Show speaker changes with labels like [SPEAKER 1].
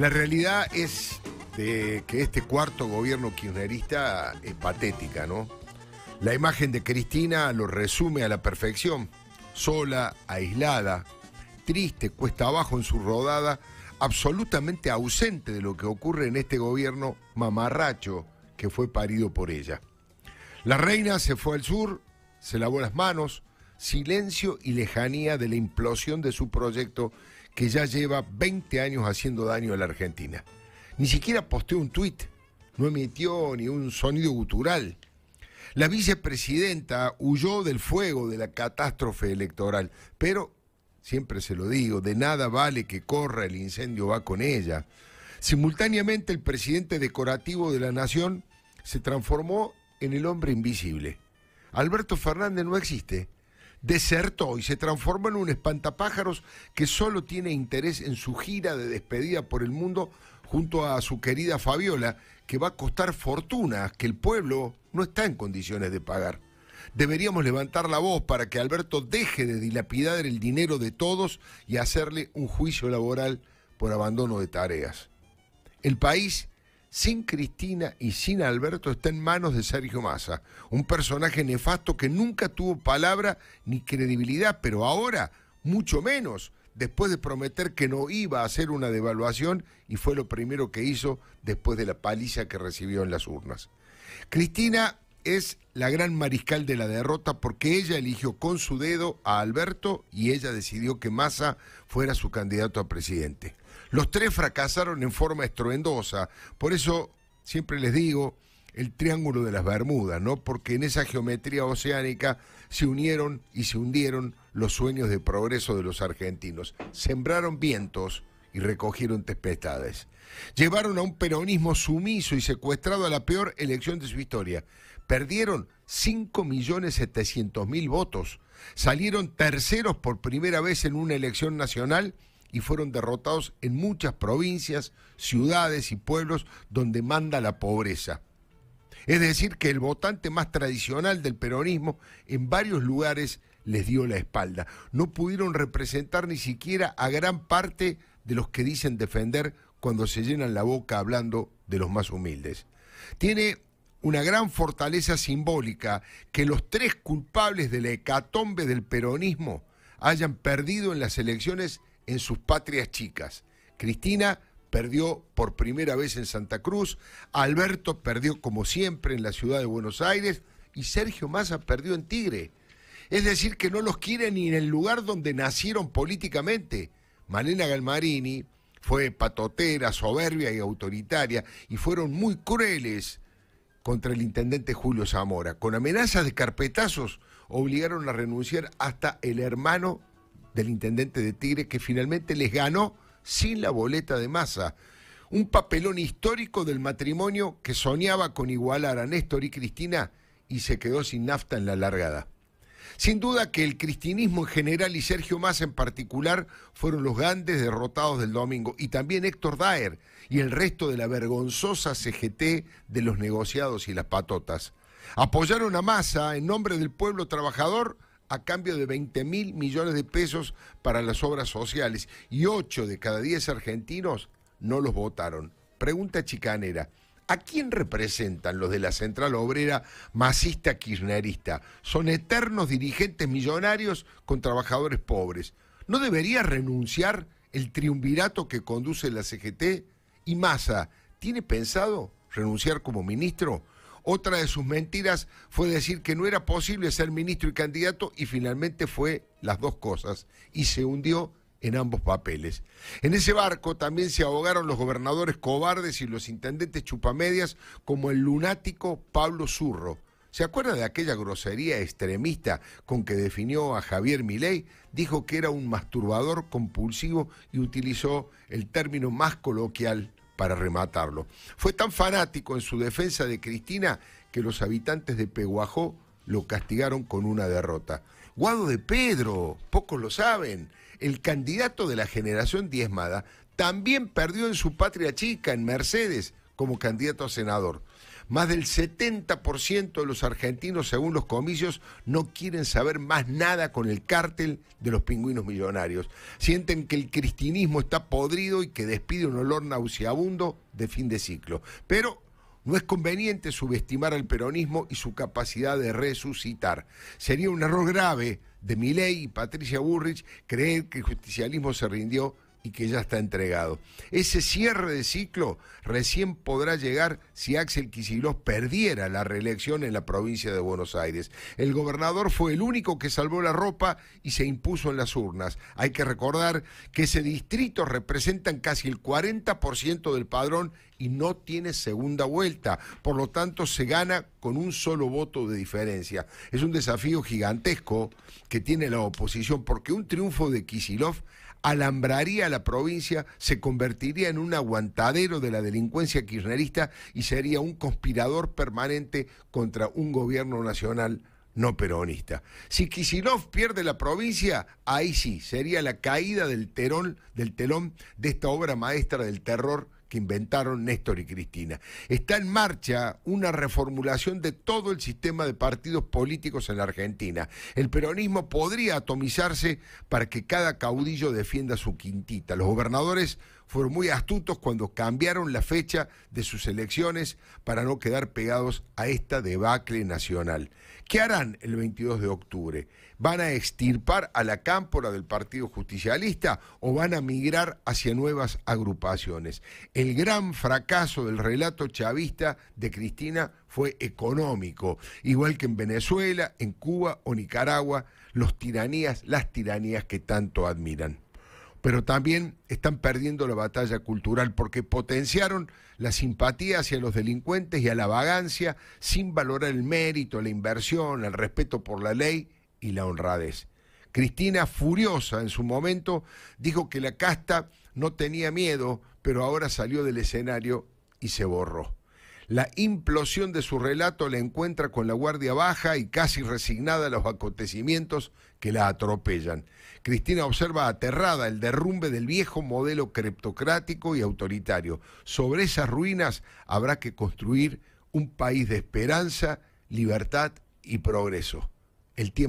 [SPEAKER 1] La realidad es de que este cuarto gobierno kirchnerista es patética, ¿no? La imagen de Cristina lo resume a la perfección. Sola, aislada, triste, cuesta abajo en su rodada, absolutamente ausente de lo que ocurre en este gobierno mamarracho que fue parido por ella. La reina se fue al sur, se lavó las manos, silencio y lejanía de la implosión de su proyecto que ya lleva 20 años haciendo daño a la Argentina. Ni siquiera posteó un tuit, no emitió ni un sonido gutural. La vicepresidenta huyó del fuego de la catástrofe electoral, pero, siempre se lo digo, de nada vale que corra, el incendio va con ella. Simultáneamente, el presidente decorativo de la nación se transformó en el hombre invisible. Alberto Fernández no existe. Desertó y se transformó en un espantapájaros que solo tiene interés en su gira de despedida por el mundo junto a su querida Fabiola, que va a costar fortuna, que el pueblo no está en condiciones de pagar. Deberíamos levantar la voz para que Alberto deje de dilapidar el dinero de todos y hacerle un juicio laboral por abandono de tareas. El país, sin Cristina y sin Alberto, está en manos de Sergio Massa, un personaje nefasto que nunca tuvo palabra ni credibilidad, pero ahora, mucho menos, después de prometer que no iba a hacer una devaluación, y fue lo primero que hizo después de la paliza que recibió en las urnas. Cristina es la gran mariscal de la derrota porque ella eligió con su dedo a Alberto y ella decidió que Massa fuera su candidato a presidente. Los tres fracasaron en forma estruendosa, por eso siempre les digo el Triángulo de las Bermudas, ¿no? Porque en esa geometría oceánica se unieron y se hundieron los sueños de progreso de los argentinos. Sembraron vientos y recogieron tempestades. Llevaron a un peronismo sumiso y secuestrado a la peor elección de su historia. Perdieron 5.700.000 votos. Salieron terceros por primera vez en una elección nacional y fueron derrotados en muchas provincias, ciudades y pueblos donde manda la pobreza. Es decir, que el votante más tradicional del peronismo en varios lugares les dio la espalda. No pudieron representar ni siquiera a gran parte de los que dicen defender cuando se llenan la boca hablando de los más humildes. Tiene una gran fortaleza simbólica que los tres culpables de la hecatombe del peronismo hayan perdido en las elecciones en sus patrias chicas. Cristina perdió por primera vez en Santa Cruz, Alberto perdió como siempre en la ciudad de Buenos Aires y Sergio Massa perdió en Tigre. Es decir, que no los quieren ni en el lugar donde nacieron políticamente. Malena Galmarini fue patotera, soberbia y autoritaria y fueron muy crueles contra el intendente Julio Zamora. Con amenazas de carpetazos obligaron a renunciar hasta el hermano del intendente de Tigre, que finalmente les ganó sin la boleta de Massa. Un papelón histórico del matrimonio que soñaba con igualar a Néstor y Cristina y se quedó sin nafta en la largada. Sin duda que el cristinismo en general y Sergio Massa en particular fueron los grandes derrotados del domingo, y también Héctor Daer y el resto de la vergonzosa CGT de los negociados y las patotas. Apoyaron a Massa en nombre del pueblo trabajador a cambio de 20.000 millones de pesos para las obras sociales, y 8 de cada 10 argentinos no los votaron. Pregunta chicanera: ¿a quién representan los de la Central Obrera masista kirchnerista? Son eternos dirigentes millonarios con trabajadores pobres. ¿No debería renunciar el triunvirato que conduce la CGT? ¿Y Massa tiene pensado renunciar como ministro? Otra de sus mentiras fue decir que no era posible ser ministro y candidato, y finalmente fue las dos cosas y se hundió en ambos papeles. En ese barco también se ahogaron los gobernadores cobardes y los intendentes chupamedias como el lunático Pablo Zurro. ¿Se acuerda de aquella grosería extremista con que definió a Javier Milei? Dijo que era un masturbador compulsivo y utilizó el término más coloquial para rematarlo. Fue tan fanático en su defensa de Cristina que los habitantes de Peguajó lo castigaron con una derrota. Guado de Pedro, pocos lo saben, el candidato de la generación diezmada, también perdió en su patria chica, en Mercedes, como candidato a senador. Más del 70% de los argentinos, según los comicios, no quieren saber más nada con el cártel de los pingüinos millonarios. Sienten que el cristinismo está podrido y que despide un olor nauseabundo de fin de ciclo. Pero no es conveniente subestimar al peronismo y su capacidad de resucitar. Sería un error grave de Milei y Patricia Bullrich creer que el justicialismo se rindió y que ya está entregado. Ese cierre de ciclo recién podrá llegar si Axel Kicillof perdiera la reelección en la provincia de Buenos Aires. El gobernador fue el único que salvó la ropa y se impuso en las urnas. Hay que recordar que ese distrito representa casi el 40% del padrón y no tiene segunda vuelta. Por lo tanto, se gana con un solo voto de diferencia. Es un desafío gigantesco que tiene la oposición, porque un triunfo de Kicillof alambraría a la provincia, se convertiría en un aguantadero de la delincuencia kirchnerista y sería un conspirador permanente contra un gobierno nacional no peronista. Si Kicillof pierde la provincia, ahí sí, sería la caída del telón de esta obra maestra del terror que inventaron Néstor y Cristina. Está en marcha una reformulación de todo el sistema de partidos políticos en la Argentina. El peronismo podría atomizarse para que cada caudillo defienda su quintita. Los gobernadores fueron muy astutos cuando cambiaron la fecha de sus elecciones para no quedar pegados a esta debacle nacional. ¿Qué harán el 22 de octubre? ¿Van a extirpar a la cámpora del Partido Justicialista o van a migrar hacia nuevas agrupaciones? El gran fracaso del relato chavista de Cristina fue económico, igual que en Venezuela, en Cuba o Nicaragua, las tiranías que tanto admiran. Pero también están perdiendo la batalla cultural porque potenciaron la simpatía hacia los delincuentes y a la vagancia sin valorar el mérito, la inversión, el respeto por la ley y la honradez. Cristina, furiosa en su momento, dijo que la casta no tenía miedo, pero ahora salió del escenario y se borró. La implosión de su relato la encuentra con la guardia baja y casi resignada a los acontecimientos que la atropellan. Cristina observa aterrada el derrumbe del viejo modelo cleptocrático y autoritario. Sobre esas ruinas habrá que construir un país de esperanza, libertad y progreso. El tiempo